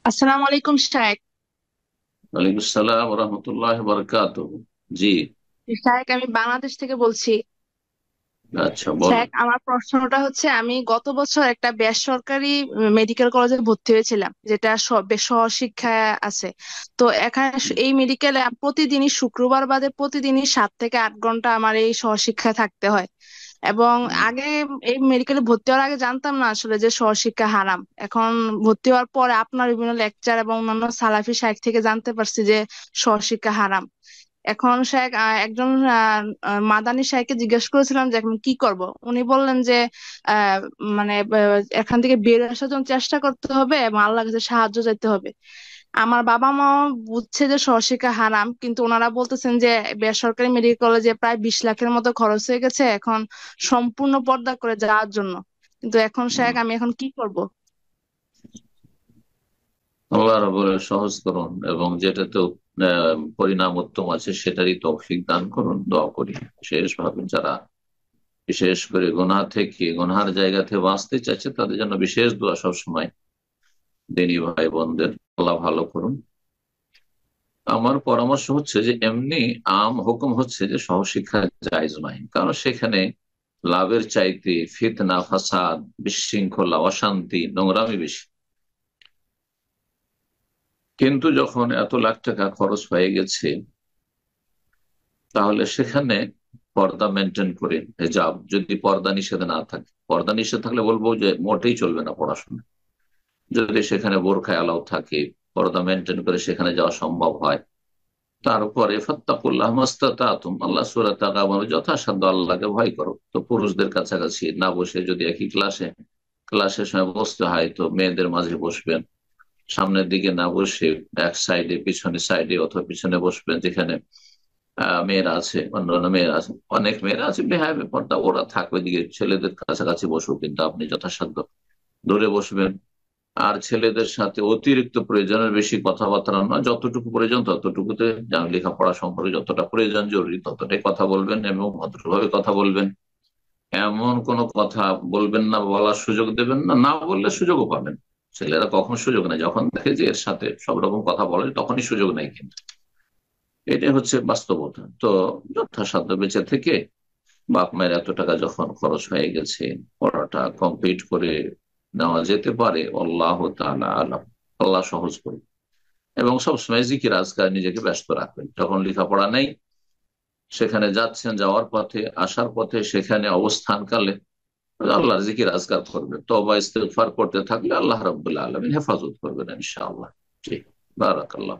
আসসালামু আলাইকুম শায়েক। ওয়ালাইকুম আসসালাম রহমতুল্লাহ বরকাত। জি। শায়েক, আমি বাংলাদেশ থেকে বলছি। আচ্ছা, বলেন। শায়েক, আমার প্রশ্নটা হচ্ছে, আমি গত বছর একটা বেসরকারি মেডিকেল কলেজে ভর্তি হয়েছিলাম, যেটা সহশিক্ষা আছে। তো এখানে এই মেডিকেলে প্রতিদিনই শুক্রবার বাদে প্রতিদিনই 7 থেকে 8 ঘন্টা আমার এই সহশিক্ষায় থাকতে হয়। এবং আগে এই মেডিকেলে ভর্তি হওয়ার আগে জানতাম না আসলে যে সহশিক্ষা হারাম। এখন ভর্তি হওয়ার পরে আপনার বিভিন্ন লেকচার এবং অন্যান্য সালাফি শাইখ থেকে জানতে পারছি যে সহশিক্ষা হারাম। এখন শাইখ, একজন মাদানী শাইখকে জিজ্ঞেস করেছিলাম যে এখন কি করব। উনি বললেন যে আহ, মানে এখান থেকে বেরিয়ে আসার জন্য চেষ্টা করতে হবে এবং আল্লাহর কাছে সাহায্য চাইতে হবে। আমার বাবা মা বুঝছে যে সহশিক্ষা হারাম, কিন্তু ওনারা বলতেছেন যে বেসরকারি মেডিকেল কলেজে প্রায় 20 লাখের মতো খরচ হয়ে গেছে এখন সম্পূর্ণ পর্দা করে যাওয়ার জন্য। কিন্তু এখন শাইখ, আমি এখন কি করব? আল্লাহ রাব্বুল সহজ করুন এবং যেটাতে পরিণাম উত্তম আছে সেটারই তৌফিক দান করুন, দোয়া করি। বিশেষ ভাবে যারা বিশেষ করে গুনাহার জায়গা থেকে বাঁচতে চাইছে তাদের জন্য বিশেষ দোয়া সবসময়। দিনী ভাই বোনদের আল্লাহ ভালো করুন। আমার পরামর্শ হচ্ছে যে এমনি হুকুম হচ্ছে যে সহশিক্ষা জায়েজ নয়, কারণ সেখানে লাভের চাইতে ফিতনা, ফাসাদ, বিশৃঙ্খলা, অশান্তি, নোংরামি বেশি। কিন্তু যখন এত লাখ টাকা খরচ হয়ে গেছে, তাহলে সেখানে পর্দা মেনটেন করে, হেজাব, যদি পর্দা নিষেধ না থাকে, পর্দা নিষেধ থাকলে বলবো যে মোটেই চলবে না পড়াশোনা। যদি সেখানে বোরখা এলাও থাকে, পর্দা মেনটেন করে সেখানে যাওয়া সম্ভব হয়, তারপরে ফাত্তাকুল্লাহ মাস্তাতাতুম, আল্লাহ সূরা তাকাবুর, যথাসাধ্য আল্লাহকে ভয় করো। তো পুরুষদের কাছাকাছি না বসে, যদি একই ক্লাসের সময় বসতে হয় তো মেয়েদের মাঝে বসবেন, সামনের দিকে না বসে এক সাইডে, পিছনে সাইডে অথবা পিছনে বসবেন, যেখানে মেয়েরা আছে, অন্যান্য মেয়েরা আছে। অনেক মেয়েরা আছে বেহায় ব্যাপারটা, ওরা থাকবে দিকে, ছেলেদের কাছাকাছি বসবো, কিন্তু আপনি যথাসাধ্য দূরে বসবেন। আর ছেলেদের সাথে অতিরিক্ত প্রয়োজনের বেশি কথাবার্তা নয়, যতটুকু প্রয়োজন ততটুকুতে, যেমন লেখাপড়া সম্পর্কে যতটা প্রয়োজন জরুরি ততটাই কথা বলবেন এবং ভদ্রভাবে কথা বলবেন। এমন কোনো কথা বলবেন না, বলার সুযোগ দেবেন না, না বললে সুযোগও পাবেন। ছেলেরা কখন সুযোগ নেয়, যখন দেখে যে এর সাথে সব রকম কথা বলে তখনই সুযোগ নেয়, কিন্তু এটাই হচ্ছে বাস্তবতা। তো যথাসাধ্য বেঁচে থেকে, বাপ মায়ের এত টাকা যখন খরচ হয়ে গেছে, পড়াটা কমপ্লিট করে নেওয়া যেতে পারে। আল্লাহ তাআলা আলাম। আল্লাহ সহজ করুন। এবং সবসময় জিকির আজকার নিজেকে ব্যস্ত রাখবেন। যখন লেখাপড়া নেই, সেখানে যাচ্ছেন, যাওয়ার পথে, আসার পথে, সেখানে অবস্থানকালে আল্লাহর জিকির আজকার করবেন, তওবা ইস্তেগফার করতে থাকলে আল্লাহ রাব্বুল আলামিন হেফাজত করবেন ইনশাআল্লাহ। জি। বারাকাল্লাহ।